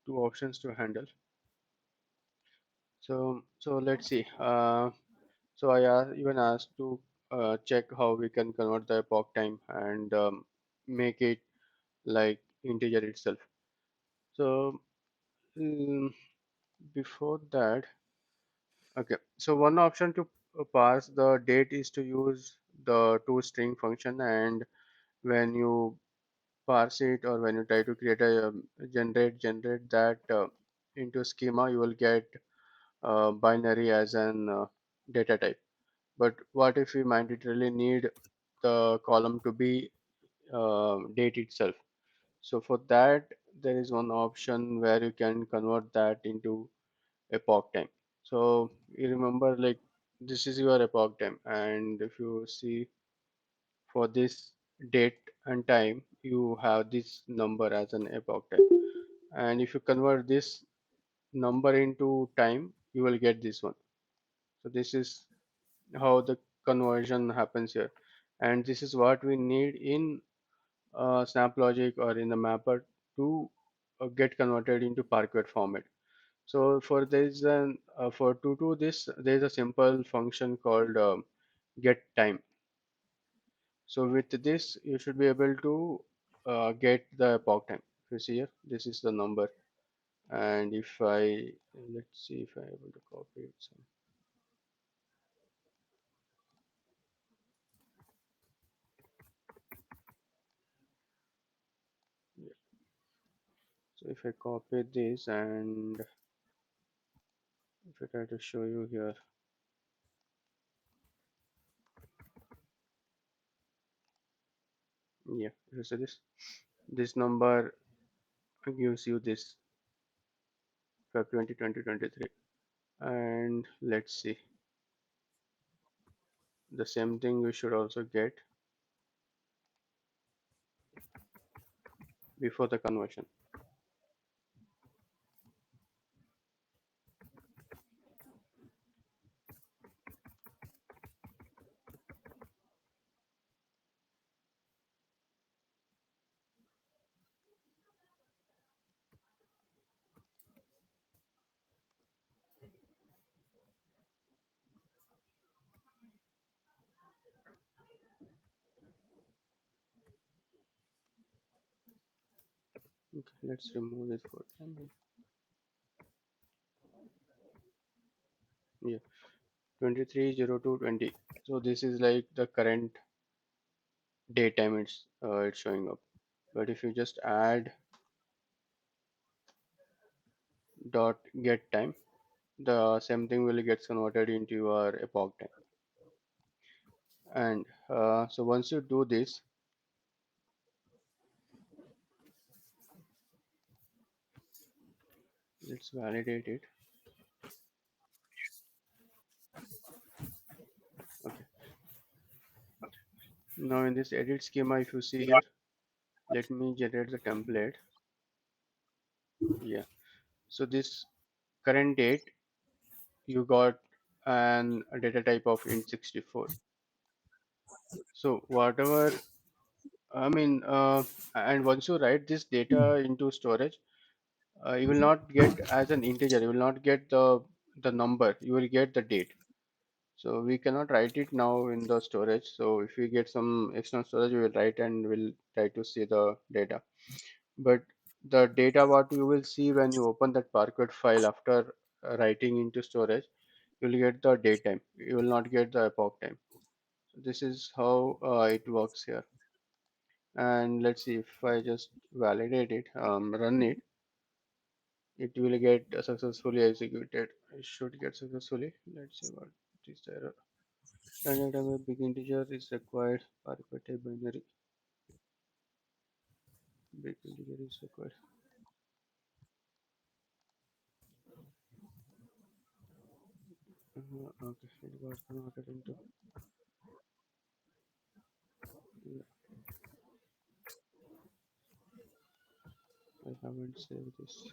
two options to handle. So let's see. So even asked to check how we can convert the epoch time and make it like integer itself. So mm, before that, okay. So one option to parse the date is to use the toString function, and when you parse it or when you try to create a generate that into schema, you will get binary as an data type. But what if we mandatorily need the column to be date itself? So for that, there is one option where you can convert that into epoch time. So you remember, like, this is your epoch time, and if you see for this date and time, you have this number as an epoch time. And if you convert this number into time, you will get this one. So this is how the conversion happens here, and this is what we need in snaplogic or in the mapper to get converted into parquet format. So for this an for to do this, there is a simple function called getTime. So with this, you should be able to get the epoch time. If you see here, this is the number, and if I let's see if I able to copy it. Yeah. So if I copy this and if I try to show you here, yeah, you see this number gives you this Feb 2023, and let's see, the same thing you should also get before the conversion. Okay, let's remove this for time. Yeah, 230220. So this is like the current daytime it's showing up. But if you just add dot get time, the same thing will get converted into your epoch time. And so once you do this, let's validate it. Okay. Now in this edit schema, if you see here, let me generate the template. Yeah. So this current date, you got an a data type of int64. So whatever, I mean, and once you write this data into storage, you will not get as an integer. You will not get the number. You will get the date. So we cannot write it now in the storage. So if we get some external storage, we will write and we'll try to see the data. But the data what you will see when you open that parquet file after writing into storage, you will get the date time. You will not get the epoch time. So this is how it works here. And let's see if I just validate it, run it, it will get successfully executed. It should get successfully. Let's see what is the error. Standard time a big integer is required. Parquet a binary. Big integer is required. Okay, it got converted into. Yeah, I haven't saved this.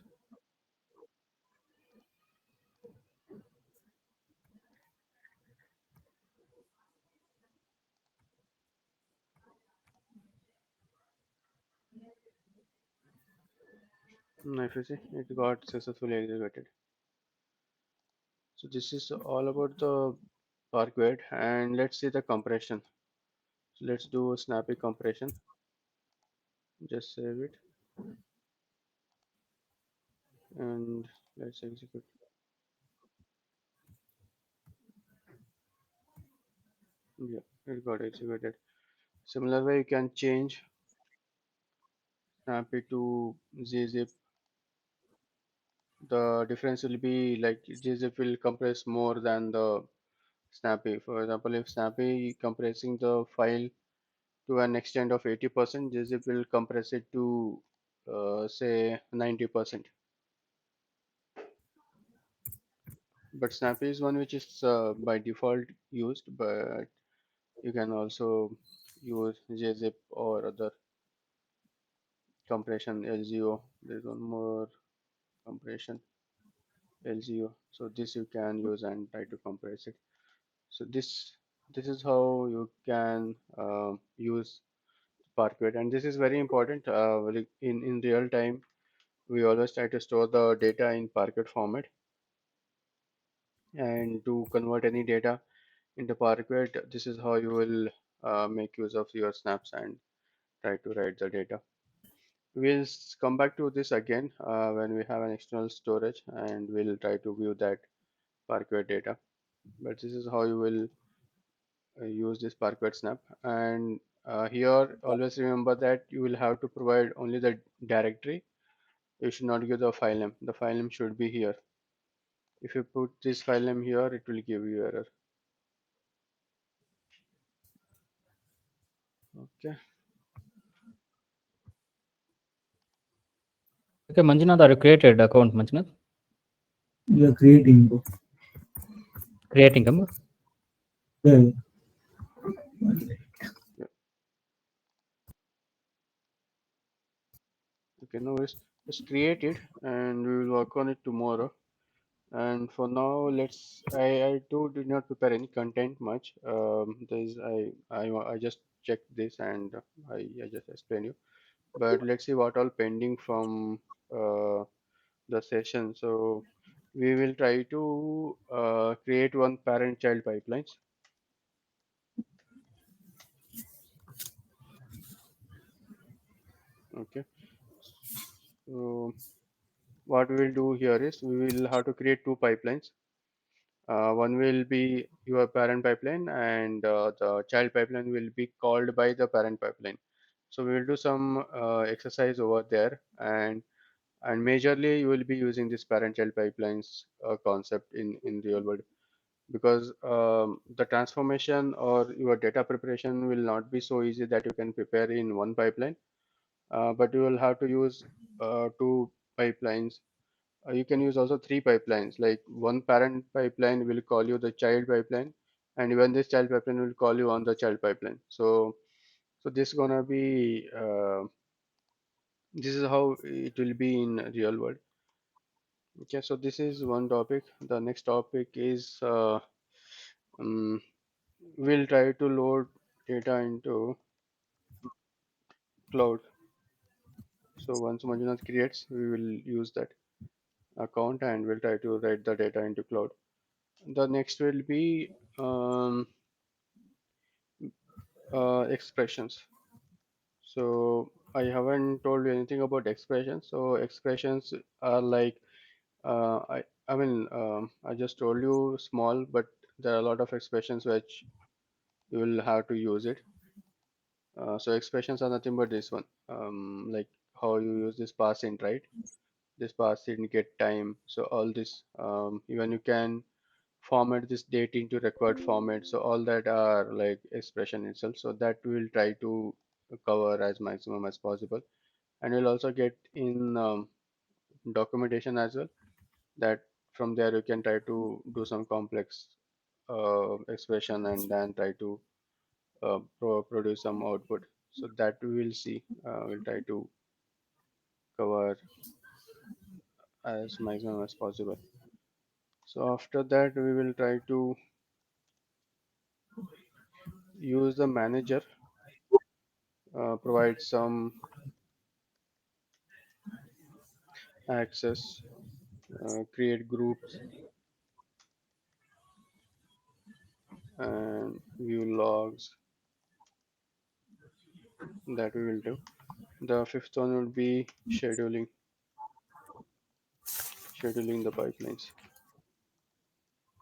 If you see, it got successfully executed. So this is all about the PARQUET, and let's see the compression. So let's do a snappy compression. Just save it and let's execute. Yeah, it got executed. Similar way, you can change snappy to gzip. The difference will be like gzip will compress more than the snappy. For example, if snappy compressing the file to an extent of 80%, gzip will compress it to say 90%. But snappy is one which is by default used, but you can also use gzip or other compression lgo. There's one more compression lgo. So this you can use and try to compress it. So this is how you can use Parquet, and this is very important. Like in real time, we always try to store the data in Parquet format, and to convert any data into Parquet, this is how you will make use of your snaps and try to write the data. We'll come back to this again when we have an external storage, and we'll try to view that Parquet data. But this is how you will use this Parquet snap. And here, always remember that you will have to provide only the directory. You should not give the file name. The file name should be here. If you put this file name here, it will give you error. Okay. Okay, Manjunath, are you created account, Manjunath? You are creating, bro. Creating them. Yeah, Yeah. Okay. No worries. Just create it, and we will work on it tomorrow. And for now, I too did not prepare any content much. There's I just checked this and I just explain you. But let's see what all pending from the session. So we will try to create one parent-child pipelines. Okay. So what we will do here is we will have to create two pipelines. One will be your parent pipeline, and the child pipeline will be called by the parent pipeline. So we will do some exercise over there, and majorly you will be using this parent-child pipelines concept in real world, because the transformation or your data preparation will not be so easy that you can prepare in one pipeline, but you will have to use two pipelines. You can use also three pipelines, like one parent pipeline will call you the child pipeline, and even this child pipeline will call you on the child pipeline. So this gonna be this is how it will be in real world. Okay, so this is one topic. The next topic is um, we'll try to load data into cloud. So once Manjunath creates, we will use that account and we'll try to write the data into cloud. The next will be expressions. So I haven't told you anything about expressions. So expressions are like I mean I just told you small, but there are a lot of expressions which you will have to use it. So expressions are nothing but this one, like how you use this pass in, right? This pass in get time. So all this, even you can format this date into required format. So all that are like expression itself. So that we'll try to cover as maximum as possible. And we'll also get in documentation as well. That from there you can try to do some complex expression and then try to produce some output. So that we will see. We'll try to cover as maximum as possible. So after that, we will try to use the manager, provide some access, create groups, and view logs. That we will do. The fifth one would be scheduling the pipelines.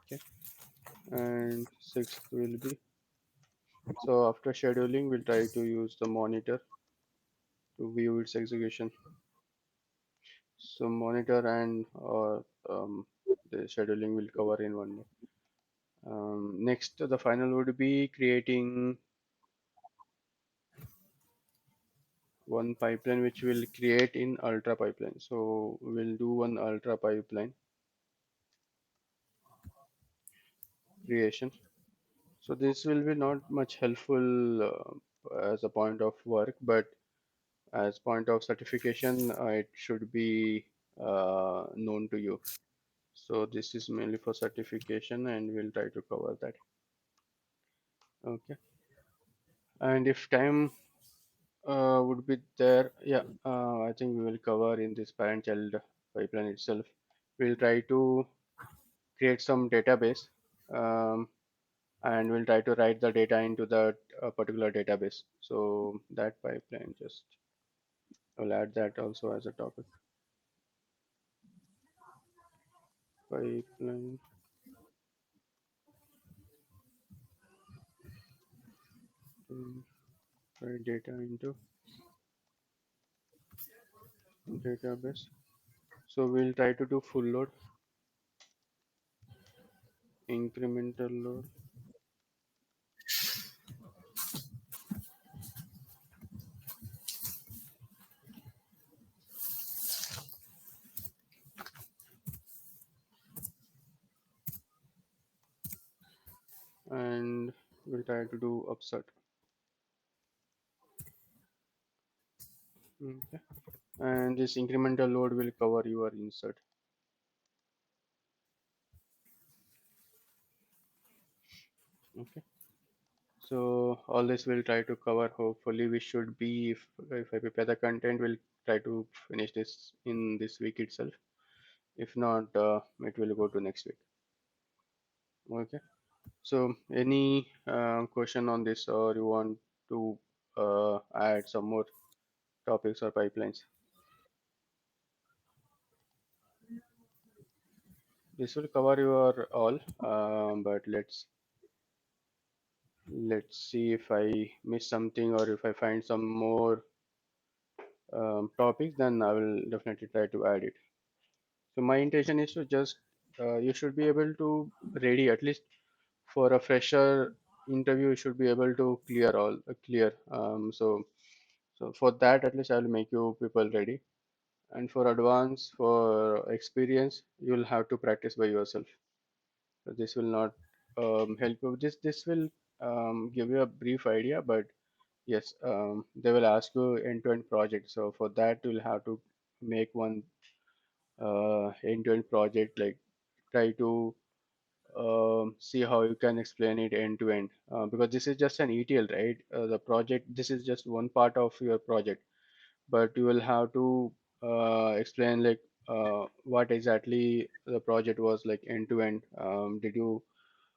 Okay, and sixth will be, so after scheduling, we'll try to use the monitor to view its execution. So monitor and the scheduling will cover in one day. Next, the final would be creating one pipeline which will create in ultra pipeline. So we'll do one ultra pipeline creation. So this will be not much helpful as a point of work, but as point of certification, it should be known to you. So this is mainly for certification, and we'll try to cover that. Okay. And if time would be there, yeah, I think we will cover in this parent-child pipeline itself. We'll try to create some database, um, and we'll try to write the data into that particular database. So that pipeline, just I'll add that also as a topic. Pipeline to write data into database. So we'll try to do full load, incremental load, and we'll try to do upsert. Okay. And this incremental load will cover your insert. Okay. So all this we'll try to cover. Hopefully we should be, if I prepare the content, we'll try to finish this in this week itself. If not, it will go to next week. Okay. So any question on this, or you want to add some more topics or pipelines? This will cover your all, but let's see if I miss something, or if I find some more topics, then I will definitely try to add it. So my intention is to just you should be able to ready, at least for a fresher interview. You should be able to clear. So for that, at least I will make you people ready. And for advance, for experience, you'll have to practice by yourself. So this will not help you. This will give you a brief idea, but yes, they will ask you end-to-end project. So for that, you'll have to make one end-to-end project. Like, try to see how you can explain it end to end, because this is just an ETL, right? The project, this is just one part of your project, but you will have to explain, like, what exactly the project was like end to end. Did you,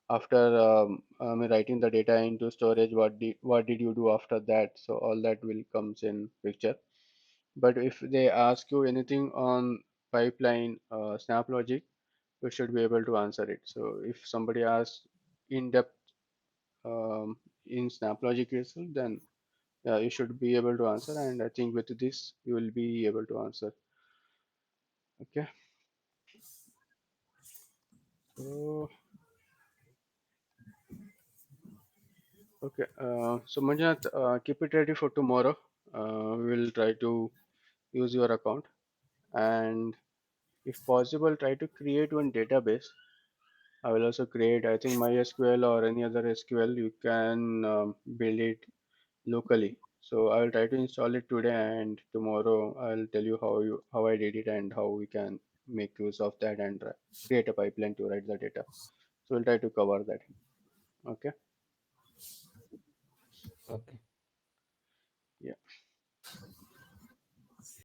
after writing the data into storage, what did you do after that? So all that will comes in picture. But if they ask you anything on pipeline, snaplogic, you should be able to answer it. So if somebody asks in depth um, in snaplogic itself, then you should be able to answer, and I think with this you will be able to answer. Okay. So okay, so Manjunath, keep it ready for tomorrow. We will try to use your account, and if possible, try to create one database. I will also create, I think, MySQL or any other SQL. You can build it locally. So I will try to install it today, and tomorrow I'll tell you how I did it and how we can make use of that, and create a pipeline to write the data. So we'll try to cover that. Okay. Okay.